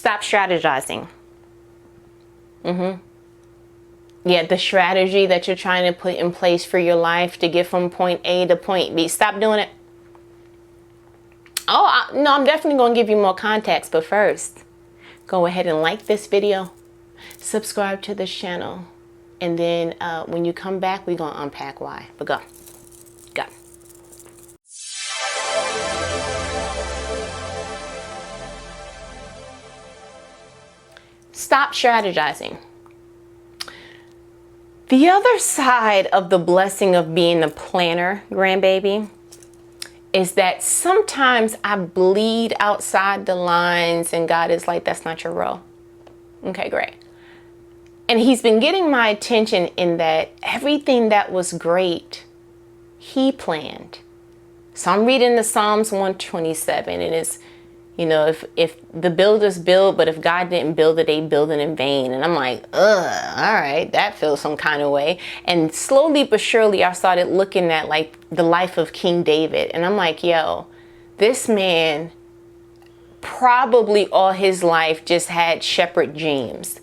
Stop strategizing. Yeah, the strategy that you're trying to put in place for your life to get from point A to point B. Stop doing it. Oh, no, I'm definitely going to give you more context. But first, go ahead and like this video. Subscribe to this channel. And then when you come back, we're going to unpack why. But go. Go. Stop strategizing. The other side of the blessing of being a planner, grandbaby, is that sometimes I bleed outside the lines and God is like, that's not your role. Okay, great. And he's been getting my attention in that everything that was great, he planned. So I'm reading the Psalms 127, and it's, you know, if the builders build, but if God didn't build it, they build it in vain. And I'm like, ugh, all right, that feels some kind of way. And slowly but surely, I started looking at like the life of King David. And I'm like, yo, this man probably all his life just had shepherd dreams.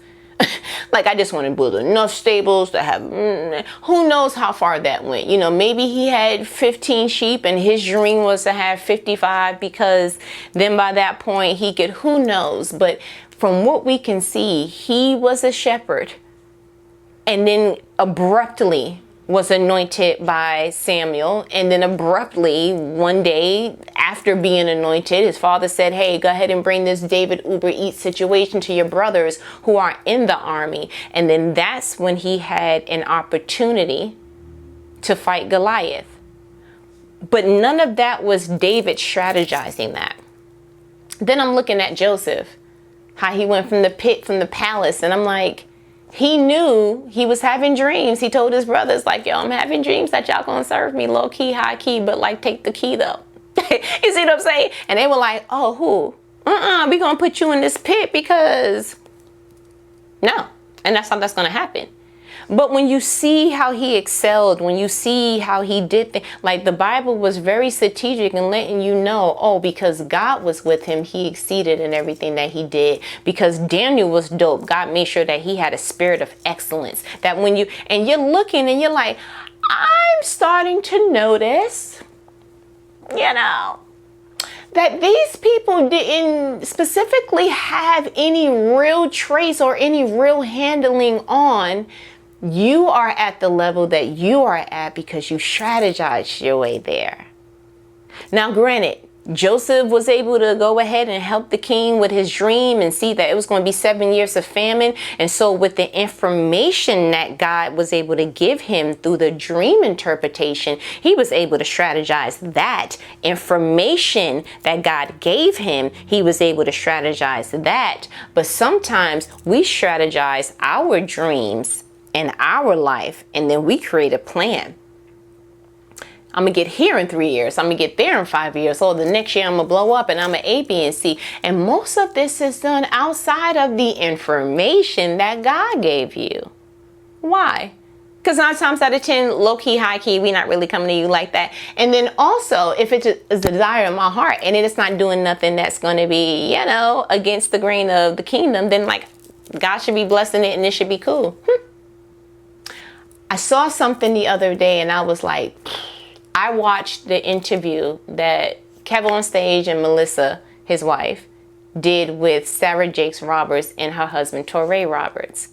Like, I just want to build enough stables to have, who knows how far that went. You know, maybe he had 15 sheep and his dream was to have 55, because then by that point he could, who knows. But from what we can see, he was a shepherd and then abruptly was anointed by Samuel. And then abruptly one day after being anointed, his father said, hey, go ahead and bring this David Uber Eats situation to your brothers who are in the army. And then that's when he had an opportunity to fight Goliath. But none of that was David strategizing that. Then I'm looking at Joseph, how he went from the pit, from the palace. And I'm like, he knew he was having dreams. He told his brothers, like, yo, I'm having dreams that y'all gonna serve me low key, high key, but like, take the key though. You see what I'm saying? And they were like, oh, who? We gonna put you in this pit because no. And that's how that's gonna happen. But when you see how he excelled, when you see how he did things, like the Bible was very strategic in letting you know, oh, because God was with him, he exceeded in everything that he did. Because Daniel was dope. God made sure that he had a spirit of excellence. That when you, and you're looking and you're like, I'm starting to notice, you know, that these people didn't specifically have any real trace or any real handling on. You are at the level that you are at because you strategized your way there. Now, granted, Joseph was able to go ahead and help the king with his dream and see that it was going to be 7 years of famine. And so with the information that God was able to give him through the dream interpretation, he was able to strategize that information that God gave him. He was able to strategize that. But sometimes we strategize our dreams in our life, and then we create a plan. I'm gonna get here in 3 years. I'm gonna get there in 5 years. Oh, the next year I'm gonna blow up and I'm an A, B, and C. And most of this is done outside of the information that God gave you. Why? Because 9 times out of 10, low key, high key, we not really coming to you like that. And then also, if it's a desire in my heart and it's not doing nothing that's gonna be, you know, against the grain of the kingdom, then like God should be blessing it and it should be cool. I saw something the other day and I was like, I watched the interview that Kevin on Stage and Melissa, his wife, did with Sarah Jakes Roberts and her husband, Torrey Roberts.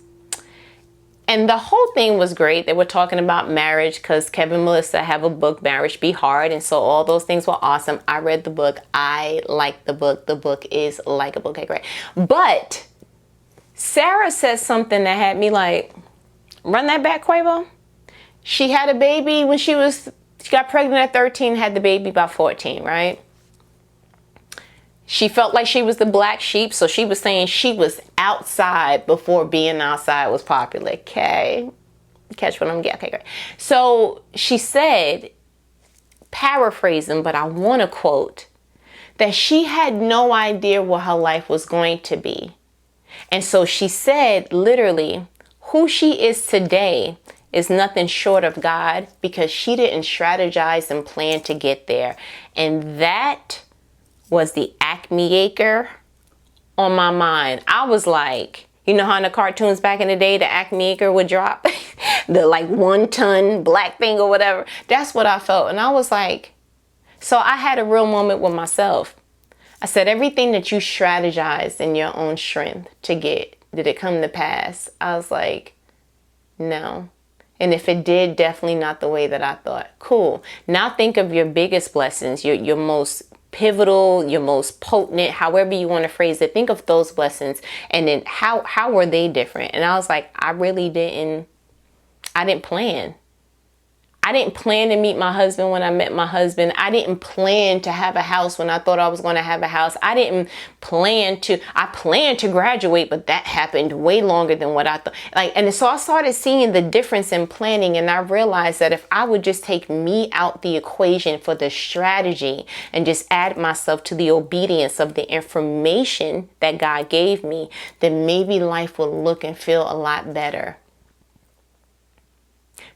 And the whole thing was great. They were talking about marriage because Kevin and Melissa have a book, Marriage Be Hard. And so all those things were awesome. I read the book. I liked the book. The book is likable. Okay, great. But Sarah said something that had me like, run that back, Quavo. She had a baby when she got pregnant at 13, had the baby by 14, right? She felt like she was the black sheep, so she was saying she was outside before being outside was popular. Okay, catch what I'm getting. Okay, great. So she said, paraphrasing, but I want to quote, that she had no idea what her life was going to be. And so she said, literally, who she is today is nothing short of God, because she didn't strategize and plan to get there. And that was the acme acre on my mind. I was like, you know how in the cartoons back in the day, the Acme Acre would drop the like 1 ton black thing or whatever. That's what I felt. And I was like, so I had a real moment with myself. I said, everything that you strategized in your own strength to get, did it come to pass? I was like, no. And if it did, definitely not the way that I thought. Cool. Now think of your biggest blessings, your most pivotal, your most potent, however you want to phrase it. Think of those blessings. And then how were they different? And I was like, I didn't plan. I didn't plan to meet my husband when I met my husband. I didn't plan to have a house when I thought I was going to have a house. I planned to graduate, but that happened way longer than what I thought. And so I started seeing the difference in planning, and I realized that if I would just take me out the equation for the strategy and just add myself to the obedience of the information that God gave me, then maybe life will look and feel a lot better.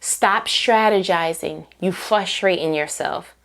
Stop strategizing. You frustrating yourself.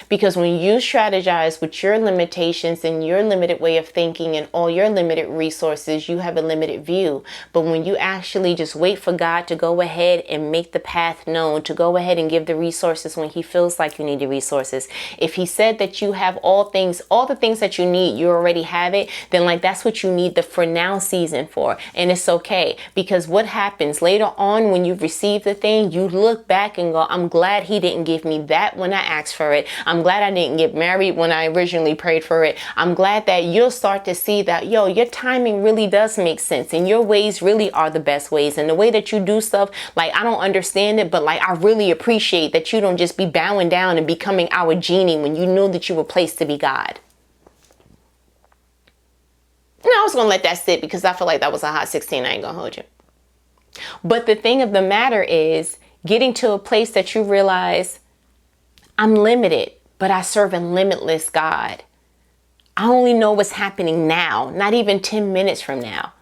Because when you strategize with your limitations and your limited way of thinking and all your limited resources, you have a limited view. But when you actually just wait for God to go ahead and make the path known, to go ahead and give the resources when he feels like you need the resources. If he said that you have all the things that you need, you already have it, then that's what you need the for now season for. And it's okay. Because what happens later on when you receive the thing, you look back and go, I'm glad he didn't give me that when I asked for it. I'm glad I didn't get married when I originally prayed for it. I'm glad that you'll start to see that, your timing really does make sense and your ways really are the best ways. And the way that you do stuff, I don't understand it, but I really appreciate that you don't just be bowing down and becoming our genie when you know that you were placed to be God. And I was going to let that sit because I feel like that was a hot 16. I ain't going to hold you. But the thing of the matter is getting to a place that you realize, I'm limited, but I serve a limitless God. I only know what's happening now, not even 10 minutes from now.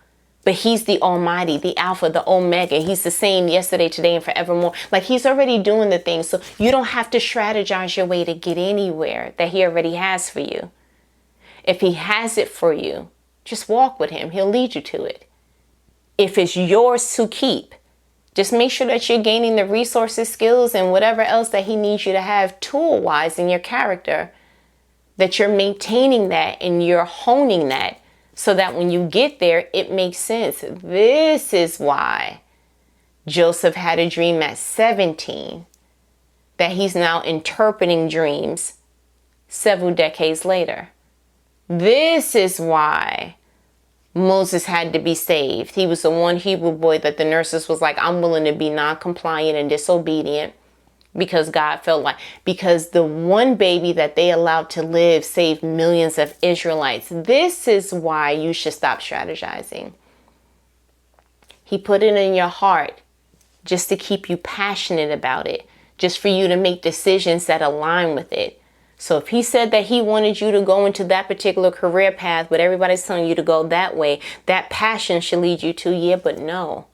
But he's the Almighty, the Alpha, the Omega. He's the same yesterday, today, and forevermore. He's already doing the things. So you don't have to strategize your way to get anywhere that he already has for you. If he has it for you, just walk with him. He'll lead you to it. If it's yours to keep, just make sure that you're gaining the resources, skills, and whatever else that he needs you to have tool-wise in your character, that you're maintaining that and you're honing that so that when you get there, it makes sense. This is why Joseph had a dream at 17, that he's now interpreting dreams several decades later. This is why Moses had to be saved. He was the one Hebrew boy that the nurses was like, I'm willing to be non-compliant and disobedient because because the one baby that they allowed to live saved millions of Israelites. This is why you should stop strategizing. He put it in your heart just to keep you passionate about it, just for you to make decisions that align with it. So if he said that he wanted you to go into that particular career path, but everybody's telling you to go that way, that passion should lead you to, yeah, but no.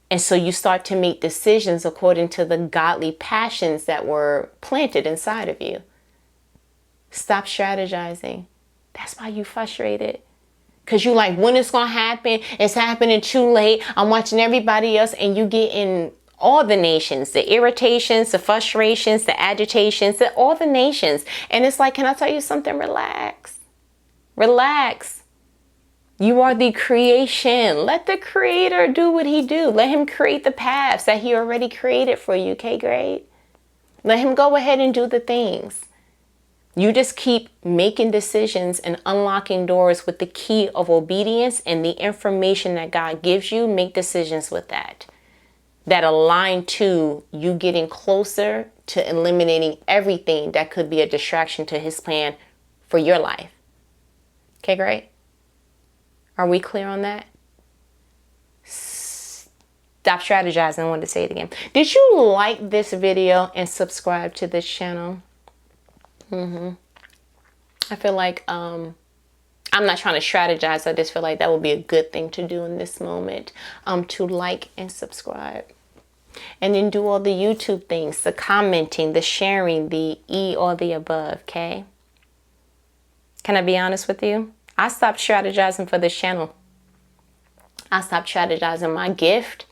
And so you start to make decisions according to the godly passions that were planted inside of you. Stop strategizing. That's why you frustrated. Because you when it's going to happen? It's happening too late. I'm watching everybody else and you get in all the nations, the irritations, the frustrations, the agitations, all the nations. And it's can I tell you something? Relax. Relax. You are the creation. Let the creator do what he do. Let him create the paths that he already created for you. Okay, great. Let him go ahead and do the things. You just keep making decisions and unlocking doors with the key of obedience and the information that God gives you. Make decisions with that align to you getting closer to eliminating everything that could be a distraction to his plan for your life. Okay, great. Are we clear on that? Stop strategizing. I wanted to say it again. Did you like this video and subscribe to this channel? I feel like I'm not trying to strategize. I just feel like that would be a good thing to do in this moment, to like and subscribe. And then do all the YouTube things, the commenting, the sharing, the all the above, okay? Can I be honest with you? I stopped strategizing for this channel. I stopped strategizing my gift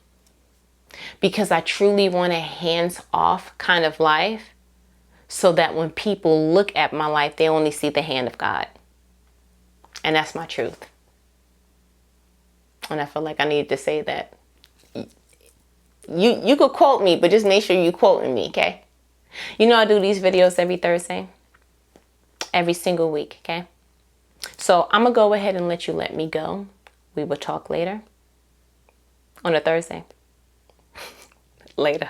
because I truly want a hands-off kind of life, so that when people look at my life, they only see the hand of God. And that's my truth. And I feel like I need to say that. You could quote me, but just make sure you quoting me, okay? You know I do these videos every Thursday. Every single week, okay? So I'm going to go ahead and let me go. We will talk later. On a Thursday. Later.